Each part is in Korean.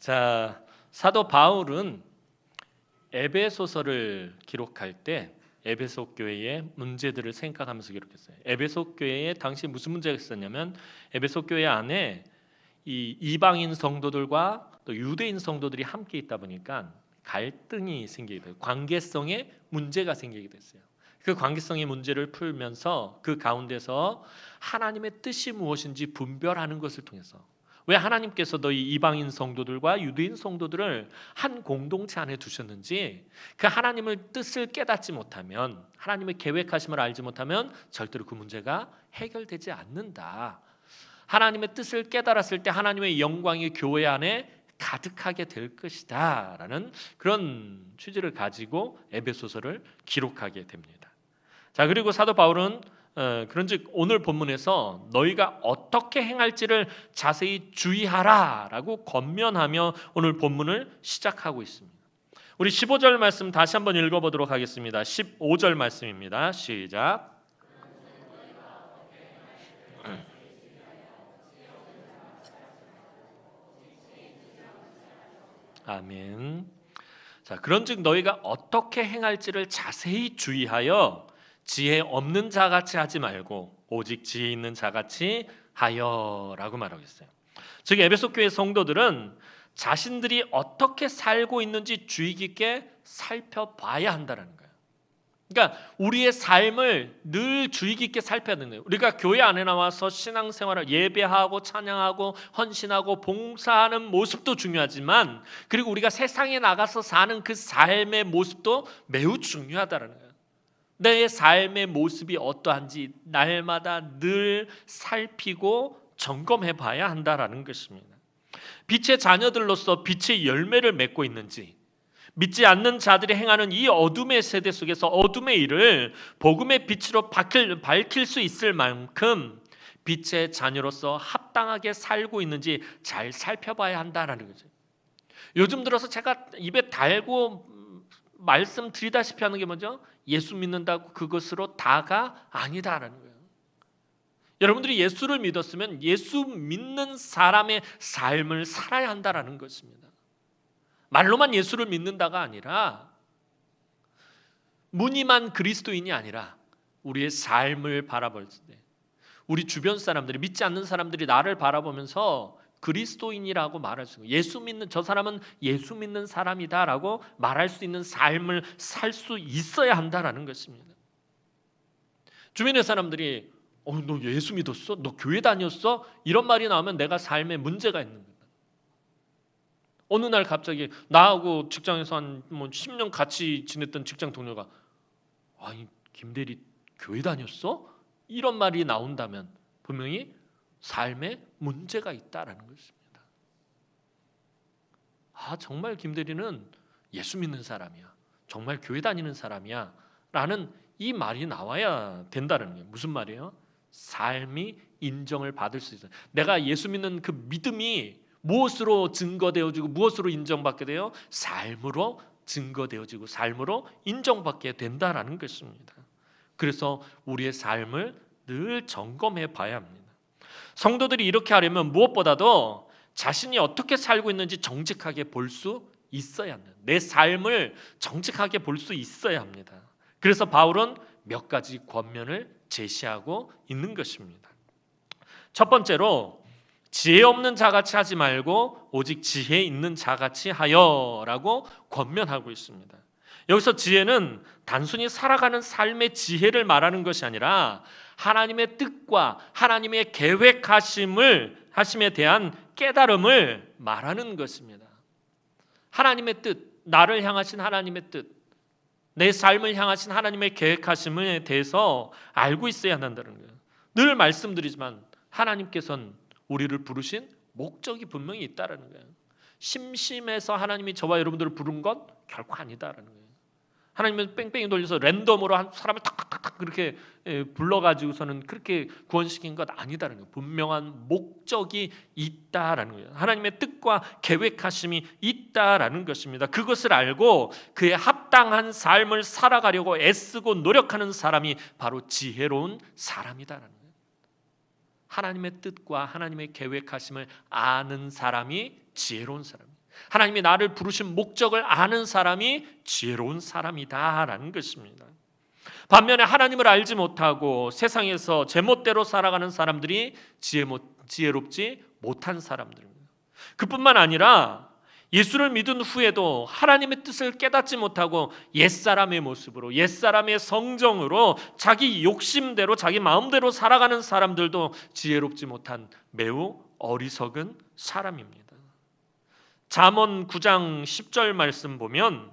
자, 사도 바울은 에베소서를 기록할 때 에베소 교회의 문제들을 생각하면서 기록했어요. 에베소 교회에 당시 무슨 문제가 있었냐면 에베소 교회 안에 이 이방인 성도들과 또 유대인 성도들이 함께 있다 보니까 갈등이 생기게 돼요. 관계성에 문제가 생기게 됐어요. 그 관계성의 문제를 풀면서 그 가운데서 하나님의 뜻이 무엇인지 분별하는 것을 통해서, 왜 하나님께서도 이 이방인 성도들과 유대인 성도들을 한 공동체 안에 두셨는지, 그 하나님의 뜻을 깨닫지 못하면, 하나님의 계획하심을 알지 못하면 절대로 그 문제가 해결되지 않는다. 하나님의 뜻을 깨달았을 때 하나님의 영광이 교회 안에 가득하게 될 것이다 라는 그런 취지를 가지고 에베소서를 기록하게 됩니다. 자, 그리고 사도 바울은 그런즉 오늘 본문에서 너희가 어떻게 행할지를 자세히 주의하라 라고 권면하며 오늘 본문을 시작하고 있습니다. 우리 15절 말씀 다시 한번 읽어보도록 하겠습니다. 15절 말씀입니다. 시작. 아멘. 자, 그런즉 너희가 어떻게 행할지를 자세히 주의하여 지혜 없는 자같이 하지 말고 오직 지혜 있는 자같이 하여라고 말하고 있어요. 즉 에베소 교회 성도들은 자신들이 어떻게 살고 있는지 주의 깊게 살펴봐야 한다는 거예요. 그러니까 우리의 삶을 늘 주의 깊게 살펴야 되는 거예요. 우리가 교회 안에 나와서 신앙생활을 예배하고 찬양하고 헌신하고 봉사하는 모습도 중요하지만, 그리고 우리가 세상에 나가서 사는 그 삶의 모습도 매우 중요하다는 거예요. 내 삶의 모습이 어떠한지 날마다 늘 살피고 점검해 봐야 한다는 것입니다. 빛의 자녀들로서 빛의 열매를 맺고 있는지, 믿지 않는 자들이 행하는 이 어둠의 세대 속에서 어둠의 일을 복음의 빛으로 밝힐 수 있을 만큼 빛의 자녀로서 합당하게 살고 있는지 잘 살펴봐야 한다는 거죠. 요즘 들어서 제가 입에 달고 말씀드리다시피 하는 게 뭐죠? 예수 믿는다고 그것으로 다가 아니다라는 거예요. 여러분들이 예수를 믿었으면 예수 믿는 사람의 삶을 살아야 한다라는 것입니다. 말로만 예수를 믿는다가 아니라, 무늬만 그리스도인이 아니라 우리의 삶을 바라볼 때 우리 주변 사람들이, 믿지 않는 사람들이 나를 바라보면서 그리스도인이라고 말할 수 있는, 예수 믿는 저 사람은 예수 믿는 사람이다라고 말할 수 있는 삶을 살 수 있어야 한다라는 것입니다. 주변의 사람들이 너 예수 믿었어? 너 교회 다녔어? 이런 말이 나오면 내가 삶에 문제가 있는 거다. 어느 날 갑자기 나하고 직장에서 한 10년 같이 지냈던 직장 동료가 아니 김대리 교회 다녔어? 이런 말이 나온다면 분명히 삶에 문제가 있다라는 것입니다. 정말 김대리는 예수 믿는 사람이야, 정말 교회 다니는 사람이야 라는 이 말이 나와야 된다는 거예요. 무슨 말이에요? 삶이 인정을 받을 수 있어요. 내가 예수 믿는 그 믿음이 무엇으로 증거되어지고 무엇으로 인정받게 돼요? 삶으로 증거되어지고 삶으로 인정받게 된다라는 것입니다. 그래서 우리의 삶을 늘 점검해 봐야 합니다. 성도들이 이렇게 하려면 무엇보다도 자신이 어떻게 살고 있는지 정직하게 볼 수 있어야 합니다. 내 삶을 정직하게 볼 수 있어야 합니다. 그래서 바울은 몇 가지 권면을 제시하고 있는 것입니다. 첫 번째로 지혜 없는 자같이 하지 말고 오직 지혜 있는 자같이 하여라고 권면하고 있습니다. 여기서 지혜는 단순히 살아가는 삶의 지혜를 말하는 것이 아니라 하나님의 뜻과 하나님의 계획하심에 대한 깨달음을 말하는 것입니다. 하나님의 뜻, 나를 향하신 하나님의 뜻, 내 삶을 향하신 하나님의 계획하심에 대해서 알고 있어야 한다는 거예요. 늘 말씀드리지만 하나님께서는 우리를 부르신 목적이 분명히 있다라는 거예요. 심심해서 하나님이 저와 여러분들을 부른 건 결코 아니다라는 거예요. 하나님은 뺑뺑이 돌려서 랜덤으로 한 사람을 탁탁탁 그렇게 불러가지고서는 그렇게 구원시킨 것 아니다라는 거예요. 분명한 목적이 있다라는 거예요. 하나님의 뜻과 계획하심이 있다라는 것입니다. 그것을 알고 그에 합당한 삶을 살아가려고 애쓰고 노력하는 사람이 바로 지혜로운 사람이다라는 거예요. 하나님의 뜻과 하나님의 계획하심을 아는 사람이 지혜로운 사람이에요. 하나님이 나를 부르신 목적을 아는 사람이 지혜로운 사람이다라는 것입니다. 반면에 하나님을 알지 못하고 세상에서 제멋대로 살아가는 사람들이 지혜롭지 못한 사람들입니다. 그뿐만 아니라 예수를 믿은 후에도 하나님의 뜻을 깨닫지 못하고 옛사람의 모습으로, 옛사람의 성정으로 자기 욕심대로, 자기 마음대로 살아가는 사람들도 지혜롭지 못한 매우 어리석은 사람입니다. 잠언 9장 10절 말씀 보면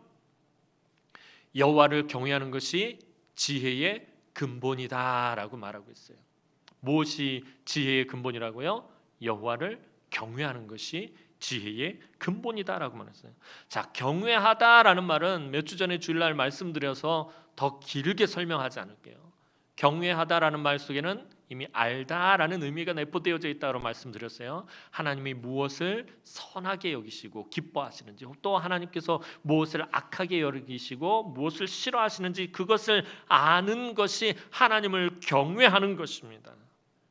여호와를 경외하는 것이 지혜의 근본이다라고 말하고 있어요. 무엇이 지혜의 근본이라고요? 여호와를 경외하는 것이 지혜의 근본이다라고 말했어요. 자, 경외하다라는 말은 몇 주 전에 주일날 말씀드려서 더 길게 설명하지 않을게요. 경외하다라는 말 속에는 이미 알다라는 의미가 내포되어져 있다고 말씀드렸어요. 하나님이 무엇을 선하게 여기시고 기뻐하시는지, 또 하나님께서 무엇을 악하게 여기시고 무엇을 싫어하시는지 그것을 아는 것이 하나님을 경외하는 것입니다.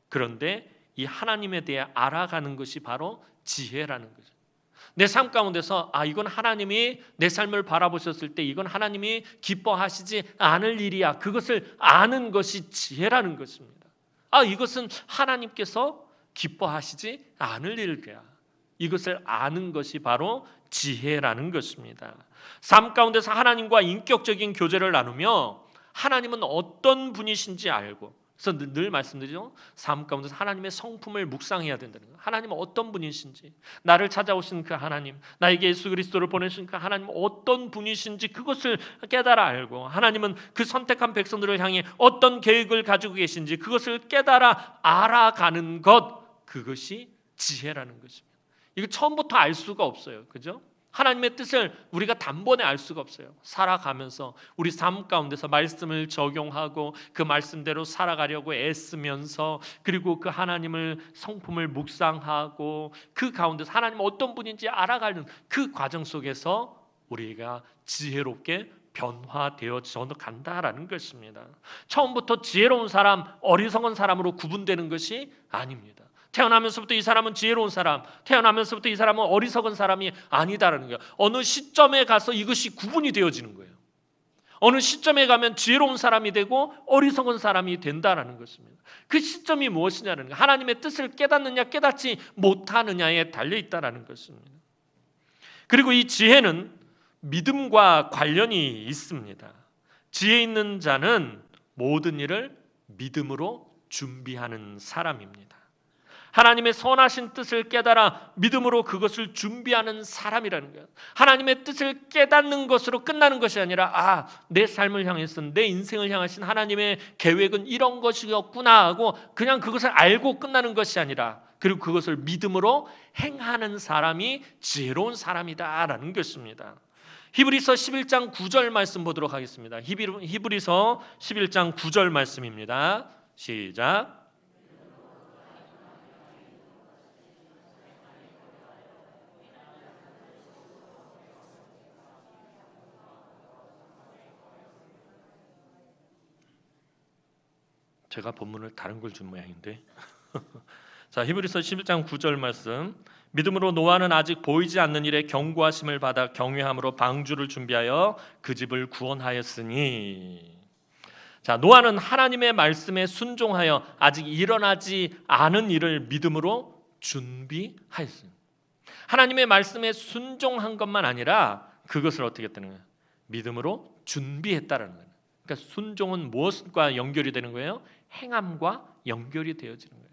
그런데 이 하나님에 대해 알아가는 것이 바로 지혜라는 거죠. 내 삶 가운데서 이건 하나님이 내 삶을 바라보셨을 때 이건 하나님이 기뻐하시지 않을 일이야. 그것을 아는 것이 지혜라는 것입니다. 이것은 하나님께서 기뻐하시지 않을 일이야. 이것을 아는 것이 바로 지혜라는 것입니다. 삶 가운데서 하나님과 인격적인 교제를 나누며 하나님은 어떤 분이신지 알고, 그래서 늘 말씀드리죠. 삶 가운데서 하나님의 성품을 묵상해야 된다는 거예요. 하나님은 어떤 분이신지, 나를 찾아오신 그 하나님, 나에게 예수 그리스도를 보내신 그 하나님 어떤 분이신지 그것을 깨달아 알고, 하나님은 그 선택한 백성들을 향해 어떤 계획을 가지고 계신지 그것을 깨달아 알아가는 것, 그것이 지혜라는 것입니다. 이거 처음부터 알 수가 없어요. 그죠? 하나님의 뜻을 우리가 단번에 알 수가 없어요. 살아가면서 우리 삶 가운데서 말씀을 적용하고 그 말씀대로 살아가려고 애쓰면서, 그리고 그 하나님을 성품을 묵상하고 그 가운데서 하나님 어떤 분인지 알아가는 그 과정 속에서 우리가 지혜롭게 변화되어져 간다라는 것입니다. 처음부터 지혜로운 사람, 어리석은 사람으로 구분되는 것이 아닙니다. 태어나면서부터 이 사람은 지혜로운 사람, 태어나면서부터 이 사람은 어리석은 사람이 아니다라는 거예요. 어느 시점에 가서 이것이 구분이 되어지는 거예요. 어느 시점에 가면 지혜로운 사람이 되고 어리석은 사람이 된다라는 것입니다. 그 시점이 무엇이냐는 거예요. 하나님의 뜻을 깨닫느냐 깨닫지 못하느냐에 달려있다라는 것입니다. 그리고 이 지혜는 믿음과 관련이 있습니다. 지혜 있는 자는 모든 일을 믿음으로 준비하는 사람입니다. 하나님의 선하신 뜻을 깨달아 믿음으로 그것을 준비하는 사람이라는 거예요. 하나님의 뜻을 깨닫는 것으로 끝나는 것이 아니라 내 삶을 향해서, 내 인생을 향하신 하나님의 계획은 이런 것이었구나 하고 그냥 그것을 알고 끝나는 것이 아니라, 그리고 그것을 믿음으로 행하는 사람이 지혜로운 사람이다라는 것입니다. 히브리서 11장 9절 말씀 보도록 하겠습니다. 히브리서 11장 9절 말씀입니다. 시작. 제가 본문을 다른 걸 준 모양인데 자, 히브리서 11장 9절 말씀. 믿음으로 노아는 아직 보이지 않는 일에 경고하심을 받아 경외함으로 방주를 준비하여 그 집을 구원하였으니. 자, 노아는 하나님의 말씀에 순종하여 아직 일어나지 않은 일을 믿음으로 준비하였어요. 하나님의 말씀에 순종한 것만 아니라 그것을 어떻게 했다는 거예요? 믿음으로 준비했다라는 거예요. 그러니까 순종은 무엇과 연결이 되는 거예요? 행함과 연결이 되어지는 거예요.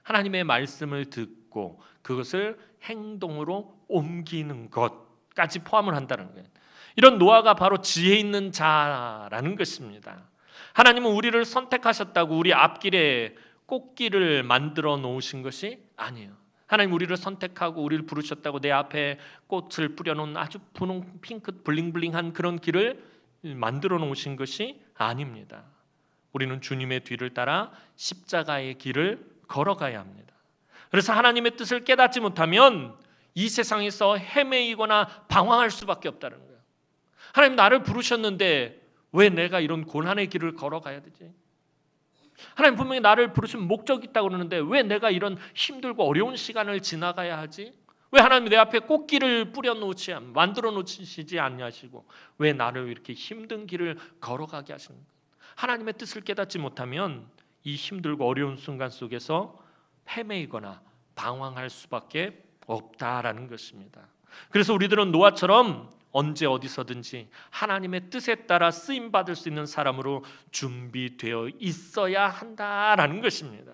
하나님의 말씀을 듣고 그것을 행동으로 옮기는 것까지 포함을 한다는 거예요. 이런 노아가 바로 지혜 있는 자라는 것입니다. 하나님은 우리를 선택하셨다고 우리 앞길에 꽃길을 만들어 놓으신 것이 아니에요. 하나님 우리를 선택하고 우리를 부르셨다고 내 앞에 꽃을 뿌려놓은 아주 분홍 핑크 블링블링한 그런 길을 만들어 놓으신 것이 아닙니다. 우리는 주님의 뒤를 따라 십자가의 길을 걸어가야 합니다. 그래서 하나님의 뜻을 깨닫지 못하면 이 세상에서 헤매이거나 방황할 수밖에 없다는 거예요. 하나님 나를 부르셨는데 왜 내가 이런 고난의 길을 걸어가야 되지? 하나님 분명히 나를 부르신 목적이 있다고 그러는데 왜 내가 이런 힘들고 어려운 시간을 지나가야 하지? 왜 하나님 내 앞에 꽃길을 만들어 놓으시지 않냐시고 왜 나를 이렇게 힘든 길을 걸어가게 하시는가? 하나님의 뜻을 깨닫지 못하면 이 힘들고 어려운 순간 속에서 헤매이거나 방황할 수밖에 없다라는 것입니다. 그래서 우리들은 노아처럼 언제 어디서든지 하나님의 뜻에 따라 쓰임 받을 수 있는 사람으로 준비되어 있어야 한다라는 것입니다.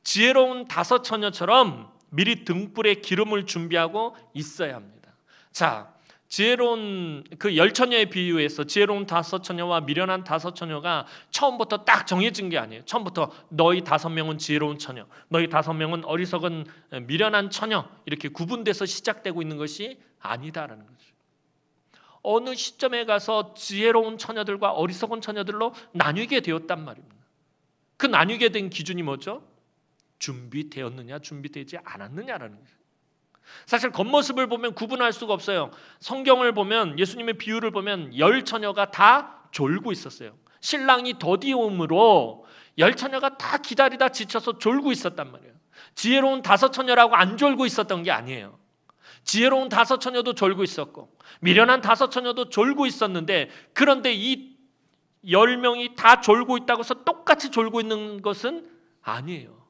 지혜로운 다섯 처녀처럼 미리 등불에 기름을 준비하고 있어야 합니다. 자, 지혜로운 그 열 처녀의 비유에서 지혜로운 다섯 처녀와 미련한 다섯 처녀가 처음부터 딱 정해진 게 아니에요. 처음부터 너희 다섯 명은 지혜로운 처녀, 너희 다섯 명은 어리석은 미련한 처녀, 이렇게 구분돼서 시작되고 있는 것이 아니다라는 거죠. 어느 시점에 가서 지혜로운 처녀들과 어리석은 처녀들로 나뉘게 되었단 말입니다. 그 나뉘게 된 기준이 뭐죠? 준비되었느냐, 준비되지 않았느냐라는 거죠. 사실 겉모습을 보면 구분할 수가 없어요. 성경을 보면, 예수님의 비유를 보면 열 처녀가 다 졸고 있었어요. 신랑이 더디움으로 열 처녀가 다 기다리다 지쳐서 졸고 있었단 말이에요. 지혜로운 다섯 처녀라고 안 졸고 있었던 게 아니에요. 지혜로운 다섯 처녀도 졸고 있었고 미련한 다섯 처녀도 졸고 있었는데, 그런데 이 10명이 다 졸고 있다고 해서 똑같이 졸고 있는 것은 아니에요.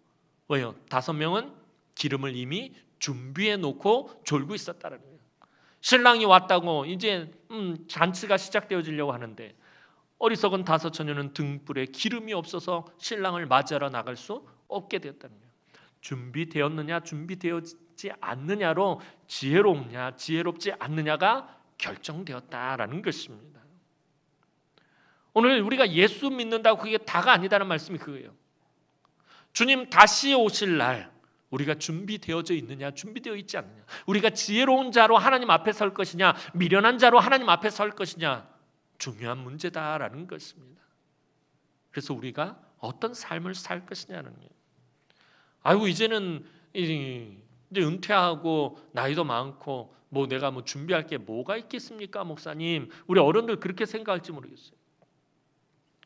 왜요? 5명은 기름을 이미 준비해 놓고 졸고 있었다는 거예요. 신랑이 왔다고 이제 잔치가 시작되어지려고 하는데 어리석은 다섯 처녀는 등불에 기름이 없어서 신랑을 맞이하러 나갈 수 없게 되었다는 거예요. 준비되었느냐, 준비되었지 않느냐로 지혜롭냐, 지혜롭지 않느냐가 결정되었다라는 것입니다. 오늘 우리가 예수 믿는다고 그게 다가 아니다는 말씀이 그거예요. 주님 다시 오실 날 우리가 준비되어져 있느냐, 준비되어 있지 않느냐, 우리가 지혜로운 자로 하나님 앞에 설 것이냐, 미련한 자로 하나님 앞에 설 것이냐, 중요한 문제다라는 것입니다. 그래서 우리가 어떤 삶을 살 것이냐는 거예요. 아이고 이제는 이제 은퇴하고 나이도 많고 뭐 내가 뭐 준비할 게 뭐가 있겠습니까, 목사님? 우리 어른들 그렇게 생각할지 모르겠어요.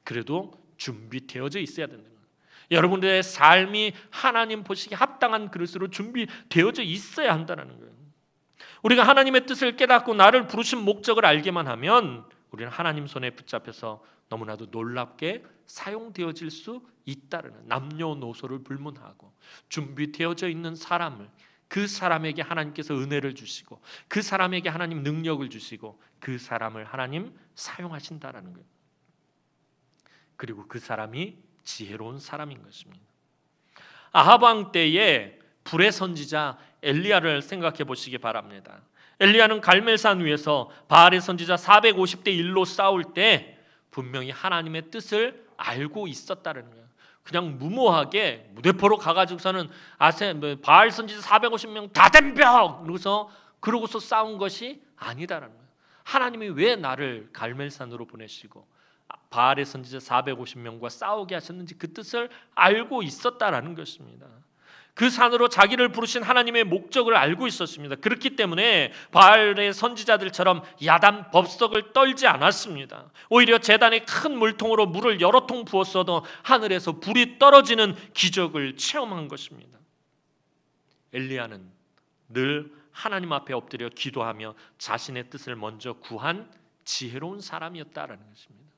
그래도 준비되어져 있어야 된다는 거예요. 여러분들의 삶이 하나님 보시기에 합당한 그릇으로 준비되어져 있어야 한다는 거예요. 우리가 하나님의 뜻을 깨닫고 나를 부르신 목적을 알게만 하면 우리는 하나님 손에 붙잡혀서 너무나도 놀랍게 사용되어질 수 있다는, 남녀노소를 불문하고 준비되어져 있는 사람을, 그 사람에게 하나님께서 은혜를 주시고 그 사람에게 하나님 능력을 주시고 그 사람을 하나님 사용하신다라는 거예요. 그리고 그 사람이 지혜로운 사람인 것입니다. 아합 왕 때에 불의 선지자 엘리야를 생각해 보시기 바랍니다. 엘리야는 갈멜산 위에서 바알의 선지자 450대 1로 싸울 때 분명히 하나님의 뜻을 알고 있었다는 거예요. 그냥 무모하게 무대포로 가가지고서는 바알 선지자 450명 다 덤벼! 그러고서 싸운 것이 아니다라는 거예요. 하나님이 왜 나를 갈멜산으로 보내시고 바알의 선지자 450명과 싸우게 하셨는지 그 뜻을 알고 있었다라는 것입니다. 그 산으로 자기를 부르신 하나님의 목적을 알고 있었습니다. 그렇기 때문에 바알의 선지자들처럼 야단 법석을 떨지 않았습니다. 오히려 제단에 큰 물통으로 물을 여러 통 부었어도 하늘에서 불이 떨어지는 기적을 체험한 것입니다. 엘리야는 늘 하나님 앞에 엎드려 기도하며 자신의 뜻을 먼저 구한 지혜로운 사람이었다라는 것입니다.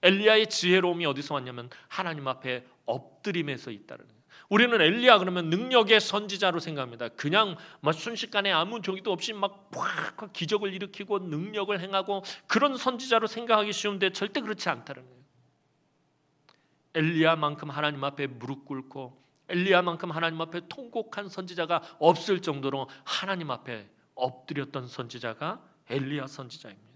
엘리야의 지혜로움이 어디서 왔냐면 하나님 앞에 엎드림에서 있다는 거예요. 우리는 엘리야 그러면 능력의 선지자로 생각합니다. 그냥 순식간에 아무 저기도 없이 막 기적을 일으키고 능력을 행하고 그런 선지자로 생각하기 쉬운데 절대 그렇지 않다는 거예요. 엘리야만큼 하나님 앞에 무릎 꿇고 엘리야만큼 하나님 앞에 통곡한 선지자가 없을 정도로 하나님 앞에 엎드렸던 선지자가 엘리야 선지자입니다.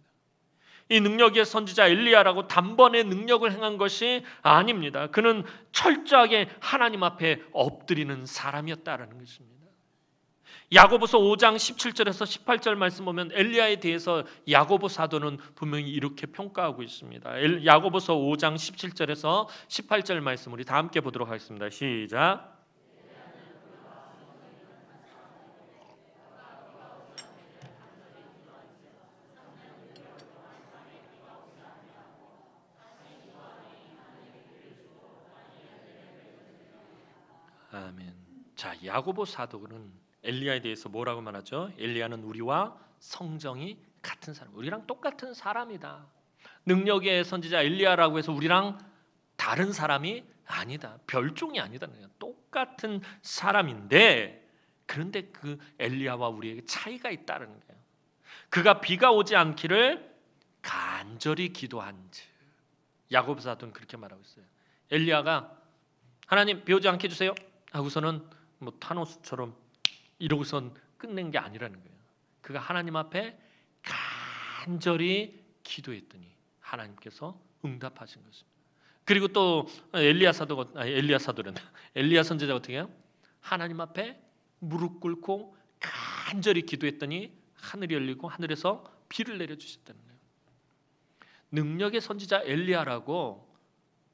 이 능력의 선지자 엘리야라고 단번에 능력을 행한 것이 아닙니다. 그는 철저하게 하나님 앞에 엎드리는 사람이었다라는 것입니다. 야고보서 5장 17절에서 18절 말씀 보면 엘리야에 대해서 야고보 사도는 분명히 이렇게 평가하고 있습니다. 야고보서 5장 17절에서 18절 말씀 우리 다 함께 보도록 하겠습니다. 시작. 아멘. 자, 야고보 사도는 엘리야에 대해서 뭐라고 말하죠? 엘리야는 우리와 성정이 같은 사람, 우리랑 똑같은 사람이다. 능력의 선지자 엘리야라고 해서 우리랑 다른 사람이 아니다. 별종이 아니다. 똑같은 사람인데, 그런데 그 엘리야와 우리에게 차이가 있다는 거예요. 그가 비가 오지 않기를 간절히 기도한즉. 야고보 사도는 그렇게 말하고 있어요. 엘리야가 하나님 비 오지 않게 해주세요 하고서는 뭐 타노스처럼 이러고선 끝낸 게 아니라는 거예요. 그가 하나님 앞에 간절히 기도했더니 하나님께서 응답하신 것입니다. 그리고 또 엘리야 선지자가 어떻게 해요? 하나님 앞에 무릎 꿇고 간절히 기도했더니 하늘이 열리고 하늘에서 비를 내려주셨다는 거예요. 능력의 선지자 엘리야라고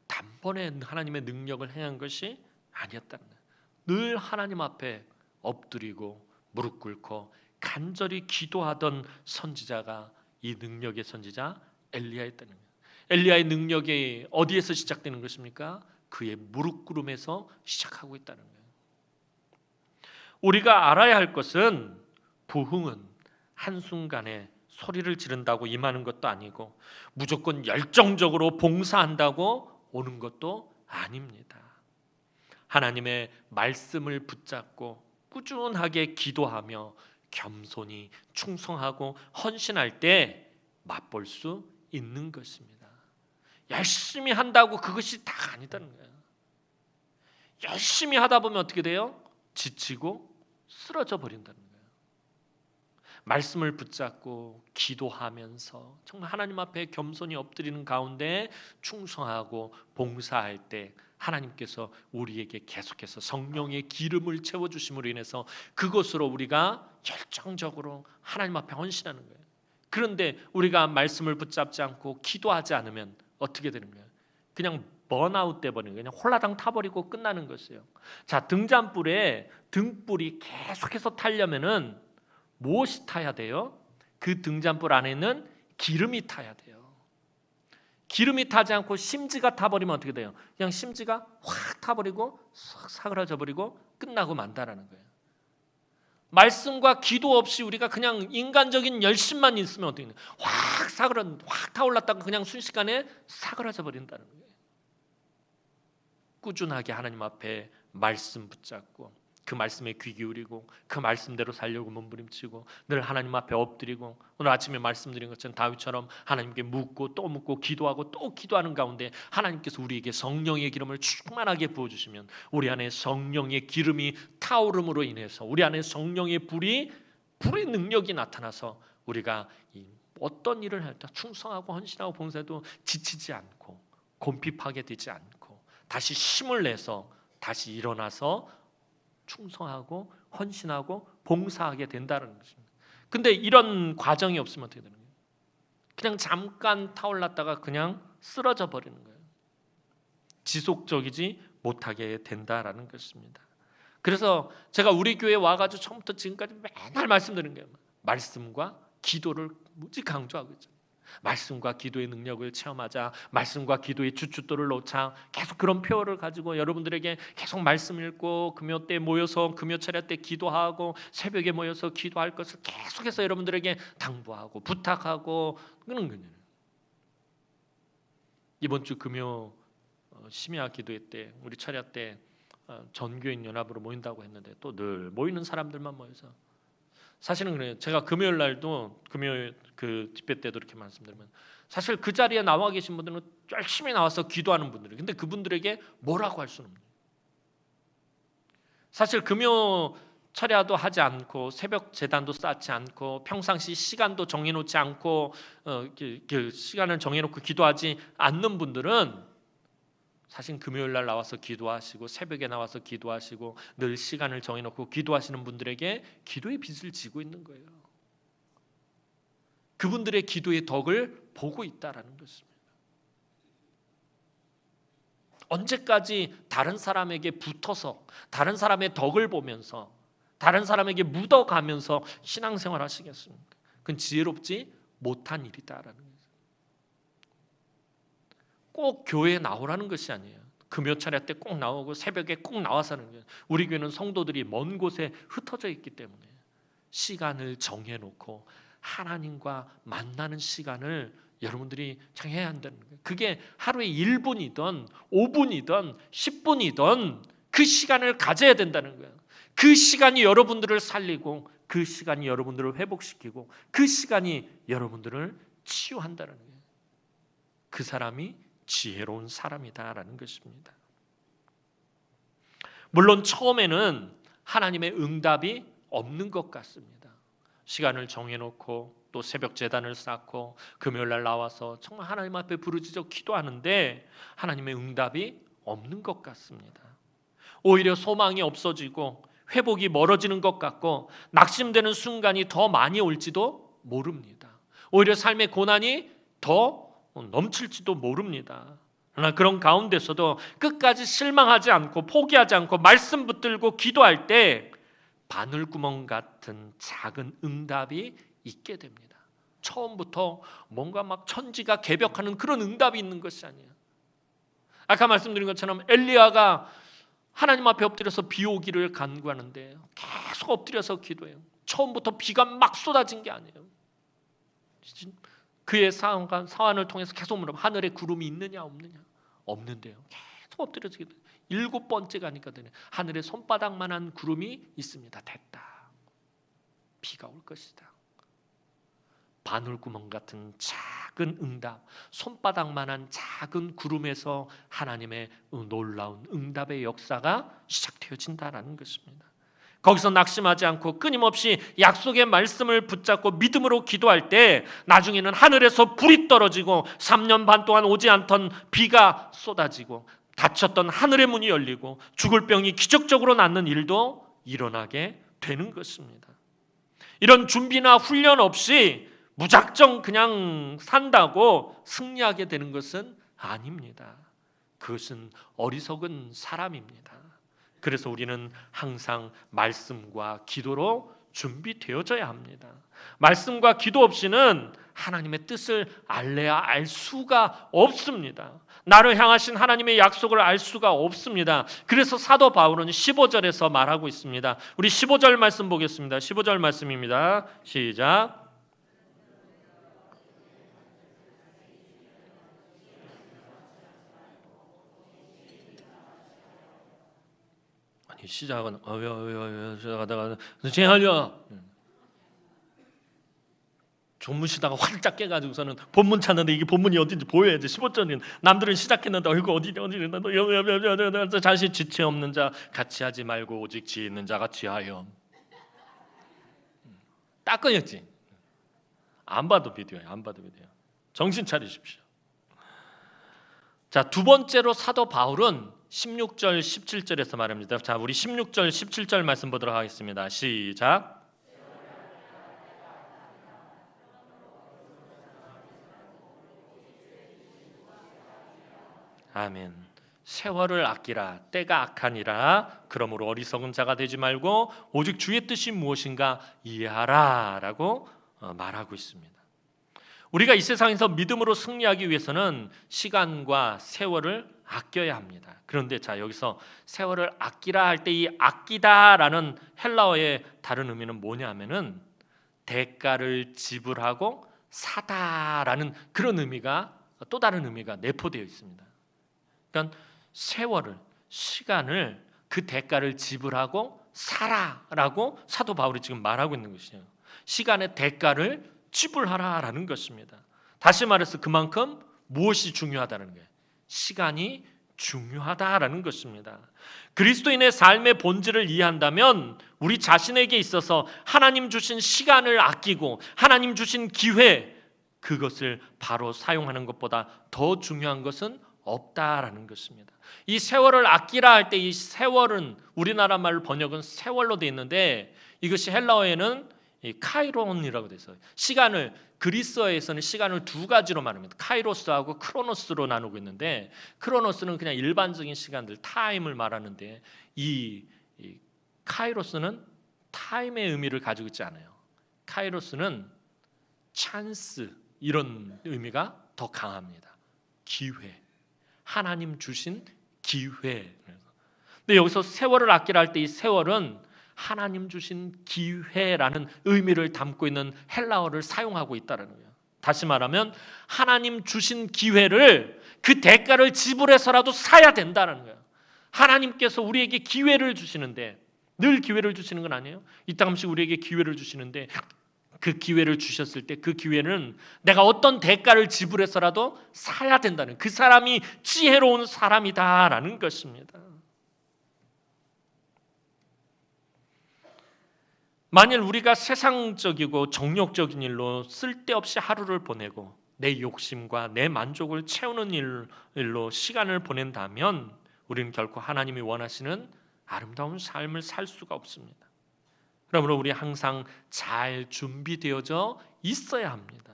단번에 하나님의 능력을 행한 것이 아니었다는 거예요. 늘 하나님 앞에 엎드리고 무릎 꿇고 간절히 기도하던 선지자가 이 능력의 선지자 엘리야였다는 거예요. 엘리야의 능력이 어디에서 시작되는 것입니까? 그의 무릎 꿇음에서 시작하고 있다는 거예요. 우리가 알아야 할 것은 부흥은 한순간에 소리를 지른다고 임하는 것도 아니고 무조건 열정적으로 봉사한다고 오는 것도 아닙니다. 하나님의 말씀을 붙잡고 꾸준하게 기도하며 겸손히 충성하고 헌신할 때 맛볼 수 있는 것입니다. 열심히 한다고 그것이 다 아니다는 거예요. 열심히 하다 보면 어떻게 돼요? 지치고 쓰러져 버린다는 거예요. 말씀을 붙잡고 기도하면서 정말 하나님 앞에 겸손히 엎드리는 가운데 충성하고 봉사할 때 하나님께서 우리에게 계속해서 성령의 기름을 채워주심으로 인해서 그것으로 우리가 열정적으로 하나님 앞에 헌신하는 거예요. 그런데 우리가 말씀을 붙잡지 않고 기도하지 않으면 어떻게 되는 거예요? 그냥 번아웃 돼버리는 거예요. 그냥 홀라당 타버리고 끝나는 것이에요. 자, 등잔불에 등불이 계속해서 타려면은 무엇이 타야 돼요? 그 등잔불 안에는 기름이 타야 돼요. 기름이 타지 않고 심지가 타버리면 어떻게 돼요? 그냥 심지가 확 타버리고 싹 사그라져 버리고 끝나고 만다라는 거예요. 말씀과 기도 없이 우리가 그냥 인간적인 열심만 있으면 어떻게 돼요? 확 타올랐다가 그냥 순식간에 사그라져 버린다는 거예요. 꾸준하게 하나님 앞에 말씀 붙잡고 그 말씀에 귀 기울이고 그 말씀대로 살려고 몸부림치고 늘 하나님 앞에 엎드리고 오늘 아침에 말씀드린 것처럼 다윗처럼 하나님께 묻고 또 묻고 기도하고 또 기도하는 가운데 하나님께서 우리에게 성령의 기름을 충만하게 부어주시면 우리 안에 성령의 기름이 타오름으로 인해서 우리 안에 성령의 불의 능력이 나타나서 우리가 어떤 일을 할 때 충성하고 헌신하고 봉사해도 지치지 않고 곰핍하게 되지 않고 다시 힘을 내서 다시 일어나서 충성하고 헌신하고 봉사하게 된다는 것입니다. 근데 이런 과정이 없으면 어떻게 되는 거예요? 그냥 잠깐 타올랐다가 그냥 쓰러져 버리는 거예요. 지속적이지 못하게 된다라는 것입니다. 그래서 제가 우리 교회에 와가지고 처음부터 지금까지 맨날 말씀드리는 거예요. 말씀과 기도를 무지 강조하고 있죠. 말씀과 기도의 능력을 체험하자. 말씀과 기도의 주춧돌을 놓자. 계속 그런 표어를 가지고 여러분들에게 계속 말씀 읽고 금요 때 모여서 금요 차례 때 기도하고 새벽에 모여서 기도할 것을 계속해서 여러분들에게 당부하고 부탁하고 그런 거예요. 이번 주 금요 심야 기도회 때 우리 차례 때 전교인 연합으로 모인다고 했는데 또 늘 모이는 사람들만 모여서 사실은 그래요. 제가 금요일 날도 금요일 그 집회 때도 이렇게 말씀드리면 사실 그 자리에 나와 계신 분들은 열심히 나와서 기도하는 분들이 근데 그분들에게 뭐라고 할 수는 없는. 사실 금요 철야도 하지 않고 새벽 제단도 쌓지 않고 평상시 시간도 정해놓지 않고 그 시간을 정해놓고 기도하지 않는 분들은 사실 금요일 날 나와서 기도하시고 새벽에 나와서 기도하시고 늘 시간을 정해놓고 기도하시는 분들에게 기도의 빚을 지고 있는 거예요. 그분들의 기도의 덕을 보고 있다라는 것입니다. 언제까지 다른 사람에게 붙어서 다른 사람의 덕을 보면서 다른 사람에게 묻어가면서 신앙생활 하시겠습니까? 그건 지혜롭지 못한 일이다라는 거예요. 꼭 교회에 나오라는 것이 아니에요. 금요 차례 때 꼭 나오고 새벽에 꼭 나와서 하는 거예요. 우리 교회는 성도들이 먼 곳에 흩어져 있기 때문에 시간을 정해놓고 하나님과 만나는 시간을 여러분들이 정해야 한다는 거예요. 그게 하루에 1분이든 5분이든 10분이든 그 시간을 가져야 된다는 거예요. 그 시간이 여러분들을 살리고 그 시간이 여러분들을 회복시키고 그 시간이 여러분들을 치유한다는 거예요. 그 사람이 지혜로운 사람이다라는 것입니다. 물론 처음에는 하나님의 응답이 없는 것 같습니다. 시간을 정해놓고 또 새벽 제단을 쌓고 금요일날 나와서 정말 하나님 앞에 부르짖어 기도하는데 하나님의 응답이 없는 것 같습니다. 오히려 소망이 없어지고 회복이 멀어지는 것 같고 낙심되는 순간이 더 많이 올지도 모릅니다. 오히려 삶의 고난이 더 넘칠지도 모릅니다. 그러나 그런 가운데서도 끝까지 실망하지 않고 포기하지 않고 말씀 붙들고 기도할 때 바늘구멍 같은 작은 응답이 있게 됩니다. 처음부터 뭔가 막 천지가 개벽하는 그런 응답이 있는 것이 아니에요. 아까 말씀드린 것처럼 엘리야가 하나님 앞에 엎드려서 비 오기를 간구하는데 계속 엎드려서 기도해요. 처음부터 비가 막 쏟아진 게 아니에요. 그의 사안을 통해서 계속 물어봐. 하늘에 구름이 있느냐 없느냐? 없는데요. 계속 엎드려서 기도해요. 7번째 가니까 되네. 하늘에 손바닥만한 구름이 있습니다. 됐다. 비가 올 것이다. 바늘구멍 같은 작은 응답, 손바닥만한 작은 구름에서 하나님의 놀라운 응답의 역사가 시작되어진다라는 것입니다. 거기서 낙심하지 않고 끊임없이 약속의 말씀을 붙잡고 믿음으로 기도할 때 나중에는 하늘에서 불이 떨어지고 3년 반 동안 오지 않던 비가 쏟아지고 닫혔던 하늘의 문이 열리고 죽을 병이 기적적으로 낫는 일도 일어나게 되는 것입니다. 이런 준비나 훈련 없이 무작정 그냥 산다고 승리하게 되는 것은 아닙니다. 그것은 어리석은 사람입니다. 그래서 우리는 항상 말씀과 기도로 준비되어져야 합니다. 말씀과 기도 없이는 하나님의 뜻을 알래야 알 수가 없습니다. 나를 향하신 하나님의 약속을 알 수가 없습니다. 그래서 사도 바울은 15절에서 말하고 있습니다. 우리 15절 말씀 보겠습니다. 15절 말씀입니다. 시작. 시작은 시작하다가 제하려 조무시다가 활짝 깨가지고서는 본문 찾는데 이게 본문이 어딘지 보여야지. 15절은 남들은 시작했는데 이거 어디 자신 지체 없는 자 같이 하지 말고 오직 지혜 있는 자가 지하여. 딱 끊었지. 안 봐도 비디오야. 안 봐도 비디오. 정신 차리십시오. 자, 두 번째로 사도 바울은 16절 17절에서 말합니다. 자, 우리 16절 17절 말씀 보도록 하겠습니다. 시작. 아멘. 세월을 아끼라. 때가 악하니라. 그러므로 어리석은 자가 되지 말고 오직 주의 뜻이 무엇인가 이해하라라고 말하고 있습니다. 우리가 이 세상에서 믿음으로 승리하기 위해서는 시간과 세월을 아껴야 합니다. 그런데 자, 여기서 세월을 아끼라 할 때 이 아끼다라는 헬라어의 다른 의미는 뭐냐면은 대가를 지불하고 사다라는 그런 의미가 또 다른 의미가 내포되어 있습니다. 그러니까 세월을 시간을 그 대가를 지불하고 사라라고 사도 바울이 지금 말하고 있는 것이에요. 시간의 대가를 지불하라라는 것입니다. 다시 말해서 그만큼 무엇이 중요하다는 거예요? 시간이 중요하다라는 것입니다. 그리스도인의 삶의 본질을 이해한다면 우리 자신에게 있어서 하나님 주신 시간을 아끼고 하나님 주신 기회 그것을 바로 사용하는 것보다 더 중요한 것은 없다라는 것입니다. 이 세월을 아끼라 할 때 이 세월은 우리나라 말로 번역은 세월로 되어 있는데 이것이 헬라어에는 이 카이론이라고 되어 있어요. 시간을 그리스어에서는 시간을 두 가지로 말합니다. 카이로스하고 크로노스로 나누고 있는데 크로노스는 그냥 일반적인 시간들 타임을 말하는데 이 카이로스는 타임의 의미를 가지고 있지 않아요. 카이로스는 찬스 이런 의미가 더 강합니다. 기회. 하나님 주신 기회. 근데 여기서 세월을 아끼라 할 때 이 세월은 하나님 주신 기회라는 의미를 담고 있는 헬라어를 사용하고 있다는 거예요. 다시 말하면 하나님 주신 기회를 그 대가를 지불해서라도 사야 된다는 거예요. 하나님께서 우리에게 기회를 주시는데, 늘 기회를 주시는 건 아니에요. 이따금씩 우리에게 기회를 주시는데 그 기회를 주셨을 때 그 기회는 내가 어떤 대가를 지불해서라도 사야 된다는, 그 사람이 지혜로운 사람이다라는 것입니다. 만일 우리가 세상적이고 정욕적인 일로 쓸데없이 하루를 보내고 내 욕심과 내 만족을 채우는 일로 시간을 보낸다면 우리는 결코 하나님이 원하시는 아름다운 삶을 살 수가 없습니다. 그러므로 우리 항상 잘 준비되어져 있어야 합니다.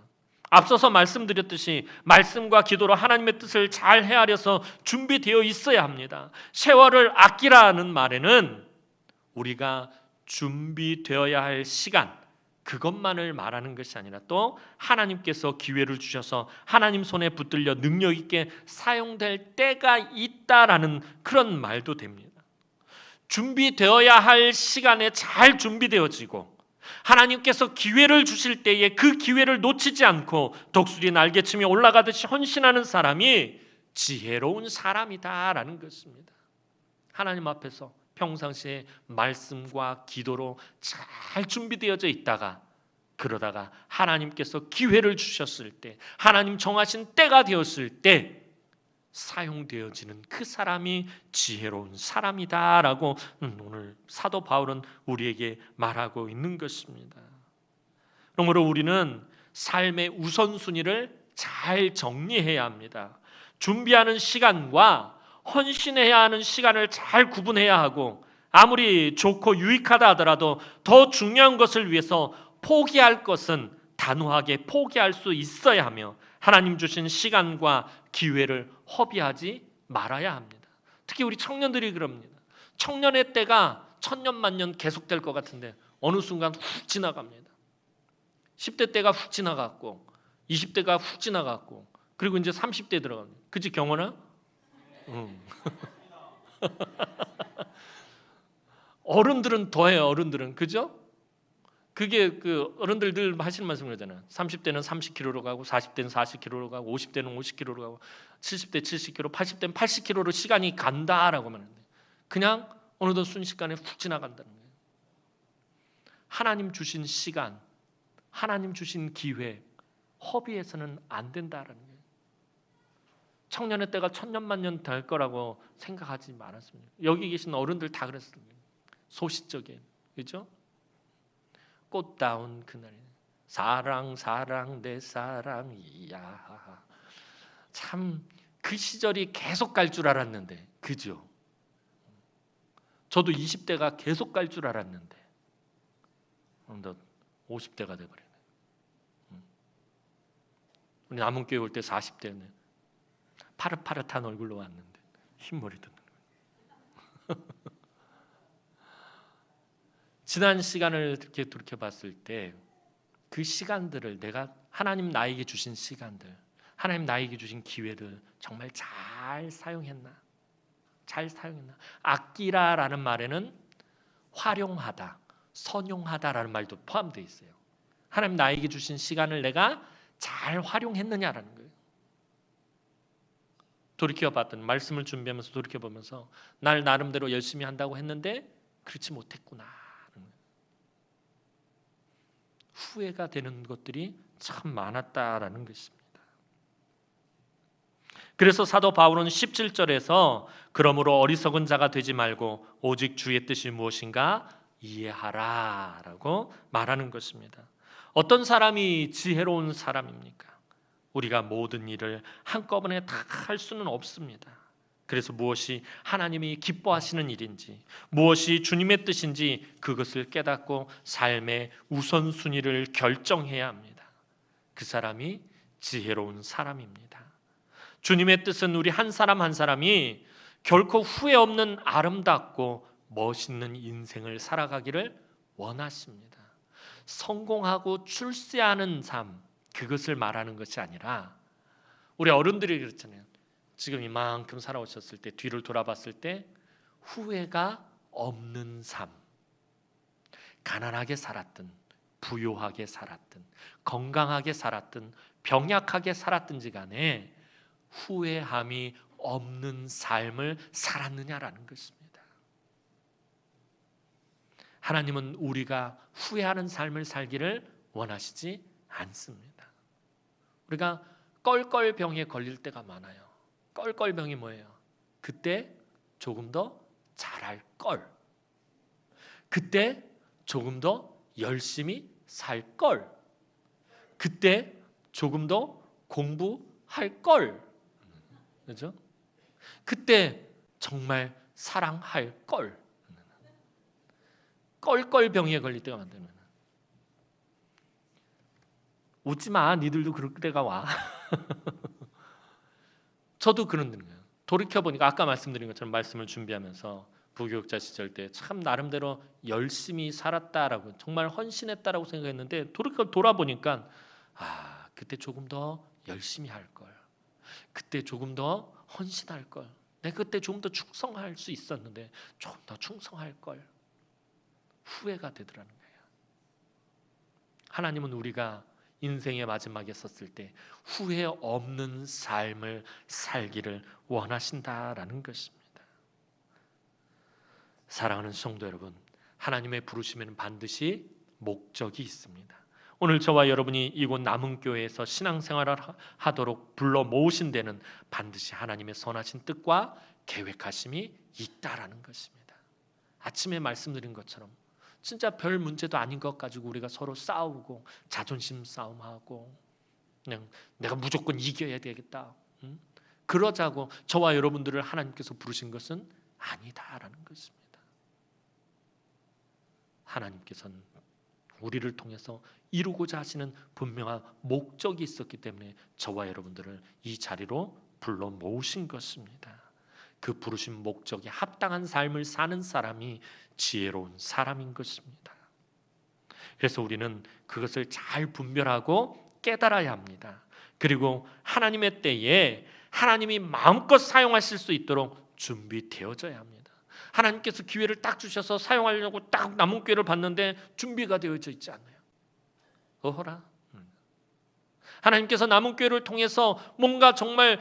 앞서서 말씀드렸듯이 말씀과 기도로 하나님의 뜻을 잘 헤아려서 준비되어 있어야 합니다. 세월을 아끼라는 말에는 우리가 준비되어야 할 시간, 그것만을 말하는 것이 아니라 또 하나님께서 기회를 주셔서 하나님 손에 붙들려 능력 있게 사용될 때가 있다라는 그런 말도 됩니다. 준비되어야 할 시간에 잘 준비되어지고 하나님께서 기회를 주실 때에 그 기회를 놓치지 않고 독수리 날개침이 올라가듯이 헌신하는 사람이 지혜로운 사람이다라는 것입니다. 하나님 앞에서 평상시에 말씀과 기도로 잘 준비되어져 있다가 그러다가 하나님께서 기회를 주셨을 때, 하나님 정하신 때가 되었을 때 사용되어지는 그 사람이 지혜로운 사람이다라고 오늘 사도 바울은 우리에게 말하고 있는 것입니다. 그러므로 우리는 삶의 우선순위를 잘 정리해야 합니다. 준비하는 시간과 헌신해야 하는 시간을 잘 구분해야 하고, 아무리 좋고 유익하다 하더라도 더 중요한 것을 위해서 포기할 것은 단호하게 포기할 수 있어야 하며 하나님 주신 시간과 기회를 허비하지 말아야 합니다. 특히 우리 청년들이 그럽니다. 청년의 때가 천년만년 계속될 것 같은데 어느 순간 훅 지나갑니다. 10대 때가 훅 지나갔고 20대가 훅 지나갔고 그리고 이제 30대 들어갑니다. 그치 경원아? 어른들은 더해요. 어른들은 그죠? 그게 그 어른들 늘 하시는 말씀 그러잖아요. 30대는 30km로 가고 40대는 40km로 가고 50대는 50km로 가고 70대 70km, 80대는 80km로 시간이 간다라고 하는데 그냥 어느덧 순식간에 훅 지나간다는 거예요. 하나님 주신 시간, 하나님 주신 기회 허비해서는 안 된다라는 거예요. 청년의 때가 천년만년 될 거라고 생각하지 말았습니다. 여기 계신 어른들 다 그랬습니다. 소시적인, 그렇죠? 꽃다운 그날에 사랑 사랑 내 사랑이야. 참 그 시절이 계속 갈 줄 알았는데, 그죠? 저도 20대가 계속 갈 줄 알았는데 어느덧 50대가 돼버리네. 우리 남은교회 올 때 40대는 파릇파릇한 얼굴로 왔는데 흰머리 듣는 거예요. 지난 시간을 이렇게 돌이켜봤을 때 그 시간들을 내가 하나님 나에게 주신 시간들, 하나님 나에게 주신 기회를 정말 잘 사용했나? 잘 사용했나? 아끼라라는 말에는 활용하다, 선용하다라는 말도 포함되어 있어요. 하나님 나에게 주신 시간을 내가 잘 활용했느냐라는 거예요. 돌이켜봤던 말씀을 준비하면서 돌이켜보면서 날 나름대로 열심히 한다고 했는데 그렇지 못했구나. 후회가 되는 것들이 참 많았다라는 것입니다. 그래서 사도 바울은 17절에서 그러므로 어리석은 자가 되지 말고 오직 주의 뜻이 무엇인가 이해하라라고 말하는 것입니다. 어떤 사람이 지혜로운 사람입니까? 우리가 모든 일을 한꺼번에 다 할 수는 없습니다. 그래서 무엇이 하나님이 기뻐하시는 일인지, 무엇이 주님의 뜻인지 그것을 깨닫고 삶의 우선순위를 결정해야 합니다. 그 사람이 지혜로운 사람입니다. 주님의 뜻은 우리 한 사람 한 사람이 결코 후회 없는 아름답고 멋있는 인생을 살아가기를 원하십니다. 성공하고 출세하는 삶, 그것을 말하는 것이 아니라 우리 어른들이 그렇잖아요. 지금 이만큼 살아오셨을 때 뒤를 돌아봤을 때 후회가 없는 삶, 가난하게 살았든 부유하게 살았든 건강하게 살았든 병약하게 살았든지 간에 후회함이 없는 삶을 살았느냐라는 것입니다. 하나님은 우리가 후회하는 삶을 살기를 원하시지 않습니다. 우리가 껄껄병에 걸릴 때가 많아요. 껄껄병이 뭐예요? 그때 조금 더 잘할 걸. 그때 조금 더 열심히 살 걸. 그때 조금 더 공부할 걸. 그렇죠? 그때 정말 사랑할 걸. 껄껄병에 걸릴 때가 많다면 웃지 마. 니들도 그럴 때가 와. 저도 그런 거예요. 돌이켜 보니까 아까 말씀드린 것처럼 말씀을 준비하면서 부교육자 시절 때 참 나름대로 열심히 살았다라고 정말 헌신했다라고 생각했는데 돌아보니까 그때 조금 더 열심히 할 걸. 그때 조금 더 헌신할 걸. 내가 그때 조금 더 충성할 수 있었는데 조금 더 충성할 걸. 후회가 되더라는 거예요. 하나님은 우리가 인생의 마지막에 섰을 때 후회 없는 삶을 살기를 원하신다라는 것입니다. 사랑하는 성도 여러분, 하나님의 부르심에는 반드시 목적이 있습니다. 오늘 저와 여러분이 이곳 남은교회에서 신앙생활을 하도록 불러 모으신 데는 반드시 하나님의 선하신 뜻과 계획하심이 있다라는 것입니다. 아침에 말씀드린 것처럼 진짜 별 문제도 아닌 것 가지고 우리가 서로 싸우고 자존심 싸움하고 그냥 내가 무조건 이겨야 되겠다. 그러자고 저와 여러분들을 하나님께서 부르신 것은 아니다라는 것입니다. 하나님께서는 우리를 통해서 이루고자 하시는 분명한 목적이 있었기 때문에 저와 여러분들을 이 자리로 불러 모으신 것입니다. 그 부르신 목적에 합당한 삶을 사는 사람이 지혜로운 사람인 것입니다. 그래서 우리는 그것을 잘 분별하고 깨달아야 합니다. 그리고 하나님의 때에 하나님이 마음껏 사용하실 수 있도록 준비되어져야 합니다. 하나님께서 기회를 딱 주셔서 사용하려고 딱 남은교회를 봤는데 준비가 되어져 있지 않아요. 어허라. 하나님께서 남은교회를 통해서 뭔가 정말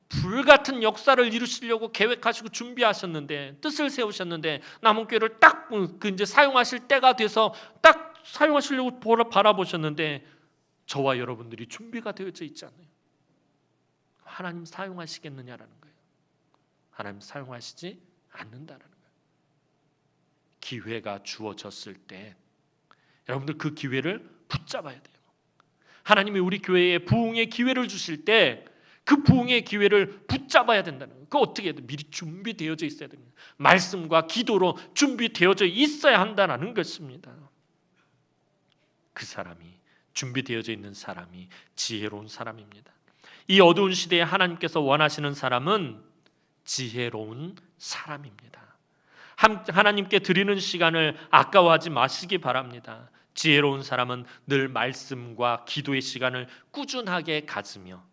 불같은 역사를 이루시려고 계획하시고 준비하셨는데 뜻을 세우셨는데 남은교회를 딱 이제 사용하실 때가 돼서 딱 사용하시려고 바라보셨는데 저와 여러분들이 준비가 되어져 있지 않아요. 하나님 사용하시겠느냐라는 거예요. 하나님 사용하시지 않는다라는 거예요. 기회가 주어졌을 때 여러분들 그 기회를 붙잡아야 돼요. 하나님이 우리 교회에 부흥의 기회를 주실 때 그 부흥의 기회를 붙잡아야 된다는 거예요. 그거 어떻게 해야 돼요? 미리 준비되어져 있어야 됩니다. 말씀과 기도로 준비되어져 있어야 한다는 것입니다. 그 사람이 준비되어져 있는 사람이 지혜로운 사람입니다. 이 어두운 시대에 하나님께서 원하시는 사람은 지혜로운 사람입니다. 하나님께 드리는 시간을 아까워하지 마시기 바랍니다. 지혜로운 사람은 늘 말씀과 기도의 시간을 꾸준하게 가지며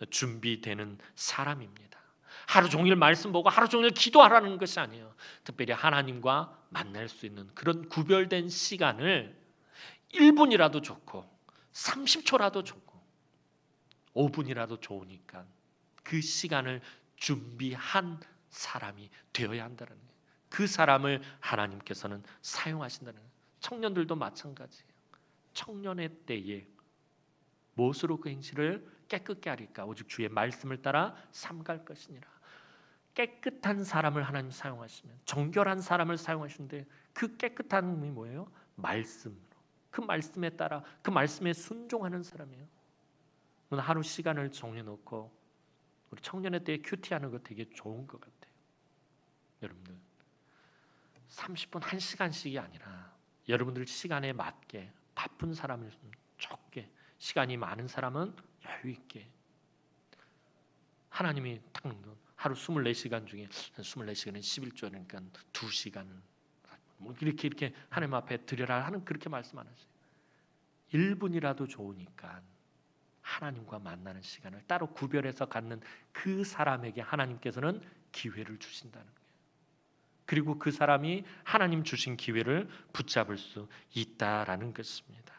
준비되는 사람입니다. 하루 종일 말씀 보고 하루 종일 기도하라는 것이 아니에요. 특별히 하나님과 만날 수 있는 그런 구별된 시간을 1분이라도 좋고 30초라도 좋고 5분이라도 좋으니까 그 시간을 준비한 사람이 되어야 한다는 거예요. 그 사람을 하나님께서는 사용하신다는 거예요. 청년들도 마찬가지예요. 청년의 때에 무엇으로 그 행실을 깨끗게 하리까? 오직 주의 말씀을 따라 삼갈 것이니라. 깨끗한 사람을 하나님 사용하시면 정결한 사람을 사용하시는데 그 깨끗함이 뭐예요? 말씀으로. 그 말씀에 따라 그 말씀에 순종하는 사람이에요. 오늘 하루 시간을 정해놓고 우리 청년의 때에 큐티하는 거 되게 좋은 것 같아요. 여러분들 30분 1시간씩이 아니라 여러분들 시간에 맞게 바쁜 사람은 적게 시간이 많은 사람은 여유 있게 하나님이 딱 하루 24시간 중에 24시간은 11조 그러니까 2시간 이렇게 하나님 앞에 드려라 하는 그렇게 말씀 안 하세요. 1분이라도 좋으니까 하나님과 만나는 시간을 따로 구별해서 갖는 그 사람에게 하나님께서는 기회를 주신다는 거예요. 그리고 그 사람이 하나님 주신 기회를 붙잡을 수 있다라는 것입니다.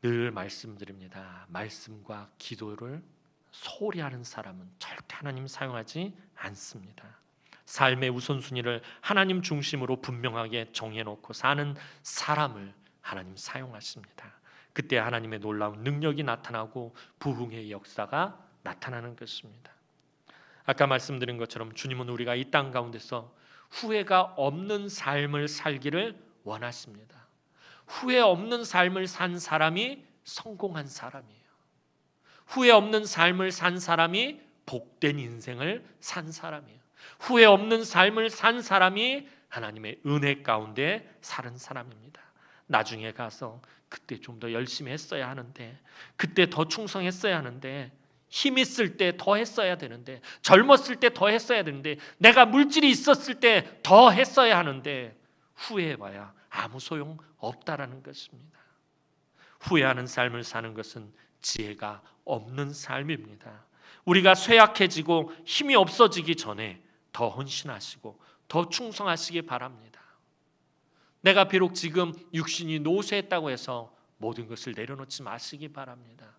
늘 말씀드립니다. 말씀과 기도를 소홀히 하는 사람은 절대 하나님 사용하지 않습니다. 삶의 우선순위를 하나님 중심으로 분명하게 정해놓고 사는 사람을 하나님 사용하십니다. 그때 하나님의 놀라운 능력이 나타나고 부흥의 역사가 나타나는 것입니다. 아까 말씀드린 것처럼 주님은 우리가 이 땅 가운데서 후회가 없는 삶을 살기를 원하십니다. 후회 없는 삶을 산 사람이 성공한 사람이에요. 후회 없는 삶을 산 사람이 복된 인생을 산 사람이에요. 후회 없는 삶을 산 사람이 하나님의 은혜 가운데 사는 사람입니다. 나중에 가서 그때 좀 더 열심히 했어야 하는데, 그때 더 충성했어야 하는데, 힘 있을 때 더 했어야 되는데, 젊었을 때 더 했어야 되는데, 내가 물질이 있었을 때 더 했어야 하는데, 후회해봐야 아무 소용 없다라는 것입니다. 후회하는 삶을 사는 것은 지혜가 없는 삶입니다. 우리가 쇠약해지고 힘이 없어지기 전에 더 헌신하시고 더 충성하시기 바랍니다. 내가 비록 지금 육신이 노쇠했다고 해서 모든 것을 내려놓지 마시기 바랍니다.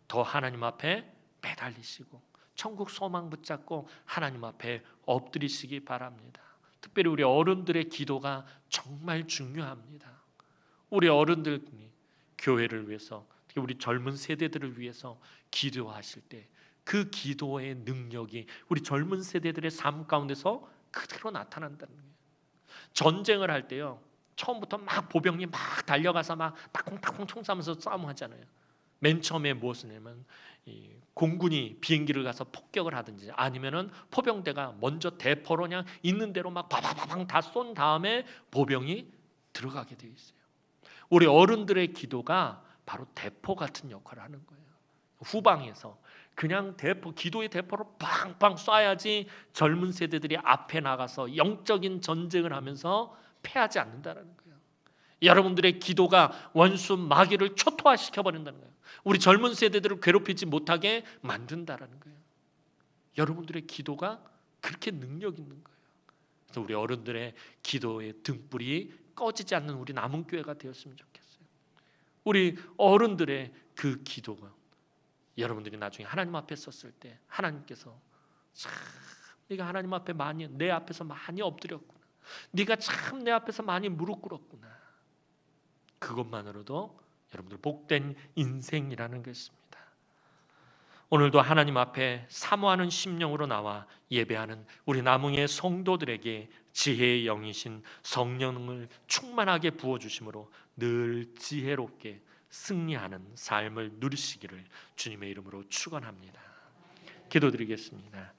더 하나님 앞에 매달리시고 천국 소망 붙잡고 하나님 앞에 엎드리시기 바랍니다. 특별히 우리 어른들의 기도가 정말 중요합니다. 우리 어른들이 교회를 위해서, 특히 우리 젊은 세대들을 위해서 기도하실 때 그 기도의 능력이 우리 젊은 세대들의 삶 가운데서 그대로 나타난다는 거예요. 전쟁을 할 때요, 처음부터 막 보병이 막 달려가서 막 따콩따콩 총 쏴면서 싸움하잖아요. 맨 처음에 무엇을 하냐면 이 공군이 비행기를 가서 폭격을 하든지 아니면은 포병대가 먼저 대포로 그냥 있는 대로 막 바바바방 다 쏜 다음에 보병이 들어가게 되어 있어요. 우리 어른들의 기도가 바로 대포 같은 역할을 하는 거예요. 후방에서 그냥 대포, 기도의 대포를 빵빵 쏴야지 젊은 세대들이 앞에 나가서 영적인 전쟁을 하면서 패하지 않는다는 거예요. 여러분들의 기도가 원수 마귀를 초토화시켜 버린다는 거예요. 우리 젊은 세대들을 괴롭히지 못하게 만든다는 거예요. 여러분들의 기도가 그렇게 능력 있는 거예요. 그래서 우리 어른들의 기도의 등불이 꺼지지 않는 우리 남은 교회가 되었으면 좋겠어요. 우리 어른들의 그 기도가 여러분들이 나중에 하나님 앞에 섰을 때 하나님께서 참 네가 하나님 앞에 많이, 내 앞에서 많이 엎드렸구나, 네가 참 내 앞에서 많이 무릎 꿇었구나, 그것만으로도 여러분들 복된 인생이라는 것입니다. 오늘도 하나님 앞에 사모하는 심령으로 나와 예배하는 우리 남흥의 성도들에게 지혜의 영이신 성령을 충만하게 부어주심으로 늘 지혜롭게 승리하는 삶을 누리시기를 주님의 이름으로 축원합니다. 기도드리겠습니다.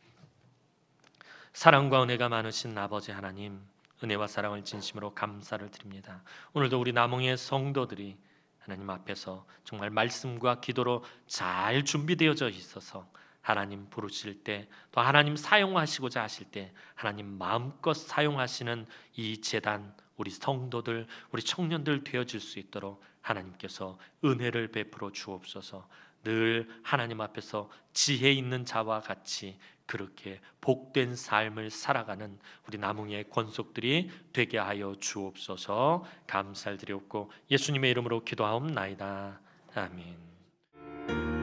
사랑과 은혜가 많으신 아버지 하나님, 은혜와 사랑을 진심으로 감사를 드립니다. 오늘도 우리 남흥의 성도들이 하나님 앞에서 정말 말씀과 기도로 잘 준비되어져 있어서 하나님 부르실 때, 또 하나님 사용하시고자 하실 때 하나님 마음껏 사용하시는 이 제단, 우리 성도들, 우리 청년들 되어질 수 있도록 하나님께서 은혜를 베풀어 주옵소서. 늘 하나님 앞에서 지혜 있는 자와 같이 그렇게 복된 삶을 살아가는 우리 남흥의 권속들이 되게 하여 주옵소서. 감사를 드리옵고 예수님의 이름으로 기도하옵나이다. 아멘.